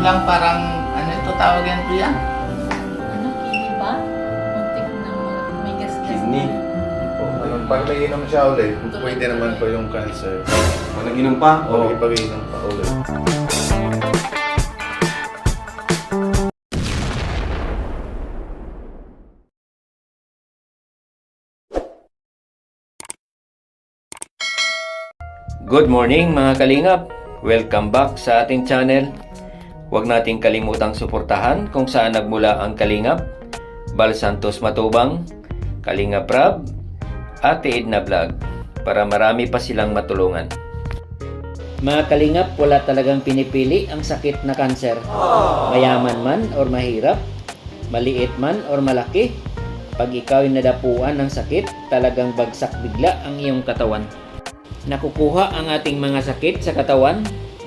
lang parang, ano ito tawag yan kuya? Ano, kidney ba? Muntik na may gas-gas. Kidney. Pag naiinom siya ulit, pwede naman po yung cancer. Pag nag-inom pa? O ipag-iinom pa ulit. Good morning mga kalingap! Welcome back sa ating channel. Huwag nating kalimutang suportahan kung saan nagmula ang Kalingap, Bal Santos Matubang, Kalingap Rab, Ate Edna Vlog para marami pa silang matulungan. Mga kalingap, wala talagang pinipili ang sakit na kanser. Mayaman man or mahirap, maliit man or malaki, pag ikaw ay nadapuan ng sakit, talagang bagsak bigla ang iyong katawan. Nakukuha ang ating mga sakit sa katawan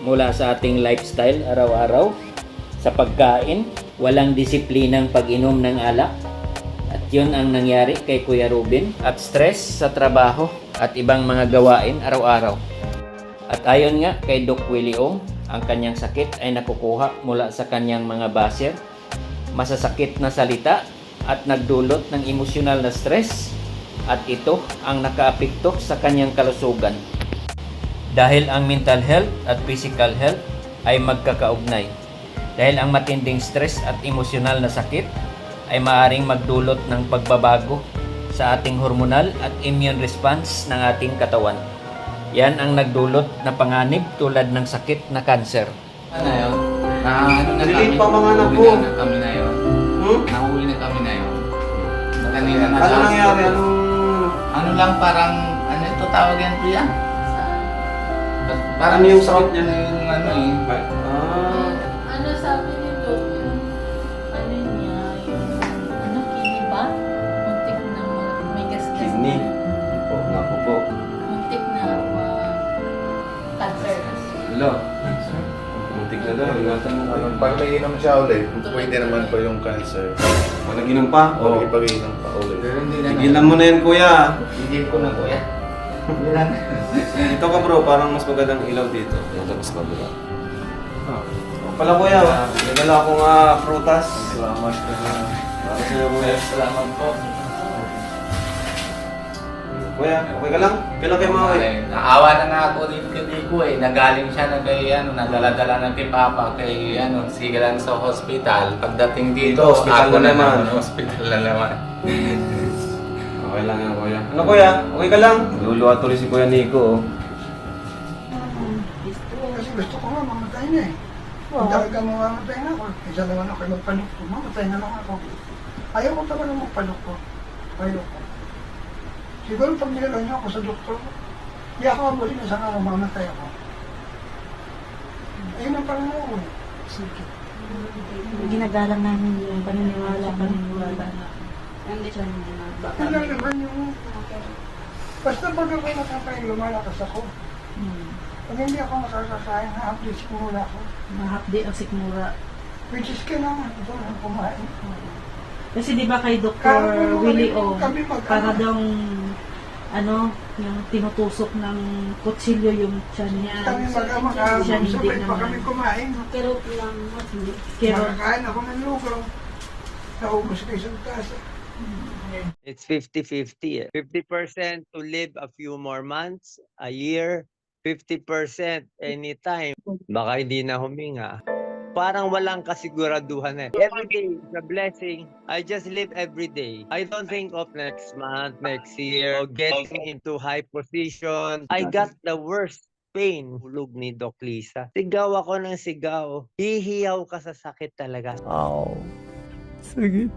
mula sa ating lifestyle araw-araw, sa pagkain, walang disiplinang pag-inom ng alak, at yun ang nangyari kay Kuya Ruben, at stress sa trabaho at ibang mga gawain araw-araw. At ayon nga kay Doc Willie Ong, ang kanyang sakit ay nakukuha mula sa kanyang mga baser, masasakit na salita at nagdulot ng emosyonal na stress, at ito ang nakaapekto sa kanyang kalusugan. Dahil ang mental health at physical health ay magkakaugnay. Dahil ang matinding stress at emosyonal na sakit ay maaaring magdulot ng pagbabago sa ating hormonal at immune response ng ating katawan. Yan ang nagdulot na panganib tulad ng sakit na cancer. Ano yun? Ano na Delete kami? pa mga anak ko. Nahuli na kami na yun. Hmm? Nahuli na kami na yun. Kanina na Ano nangyari? Ano lang parang, ano ito tawag yan kuya? Parang Ano yung stroke sakit niya? na yung ano eh. Ano sabi ni Doc, yung ano niya, yung ano, kidney ba? Muntik na may gas-gas. Kidney. Naku po. Muntik na cancer. Hello. Muntik na daw. Ingatan mo kayo. Pag naiinom siya ulit, pwede naman po yung cancer. Pag nag-inom pa? O ipag-iinom pa ulit. Pero hindi na. Tigilan mo na yan, kuya. Hindi ko na kuya. Hindi na. Dito ka bro, parang mas magandang ilaw dito. Dito mas maganda. Pala kuya, nagdala akong prutas. Salamat po. Para sa'yo kuya. Salamat po. Kuya, okay ka lang? Kailan kayo mga kuya? Naawa na nga ako dito kay Nico eh. Nagaling siya na kay nadala-dala na kay Papa kay sigalan sa hospital. Pagdating dito, Dito, hospital ako na naman. Hospital na naman. Okay lang yan kuya. Ano kuya? Okay ka lang? Luluwa tuloy si Kuya Nico. Kasi gusto ko nga mamatay na eh. Kung talaga mamamatay na ako, isa naman ako magpanukto, mamatay na lang ako. Ayaw ko talaga magpanukto. Ayaw ko. Siguro pag nilala niyo ako sa doktor, di ako mabuli na sa nga mamatay ako. Ayun ang parang ako eh. Sige. Ginagalang namin yung paniniwala na Bakit lang naman yung... Basta pag ako nakapay, lumalakas ako. Pag hindi ako makakakain, na-update siguro ako. mahapdi ang sikmura. Which is kailangan ko lang kumain. Kasi di ba kay Dr. Kami- Willie O, kami mag- para daw yung tinutusok ng kutsilyo yung tiyan niya. Kami Siya hindi sabay pa naman. kami kumain. Kerot lang. Kerot. Nakakain ako ng lugaw. Naubos ko isang tasa. It's 50-50 eh. 50% to live a few more months, a year, 50% anytime. Baka hindi na huminga. Parang walang kasiguraduhan eh. Every day is a blessing. I just live every day. I don't think of next month, next year, or getting into high position. I got the worst pain. Hulog ni Doc Lisa. Sigaw ako ng sigaw. Hihiyaw ka sa sakit talaga. Oh. Sakit.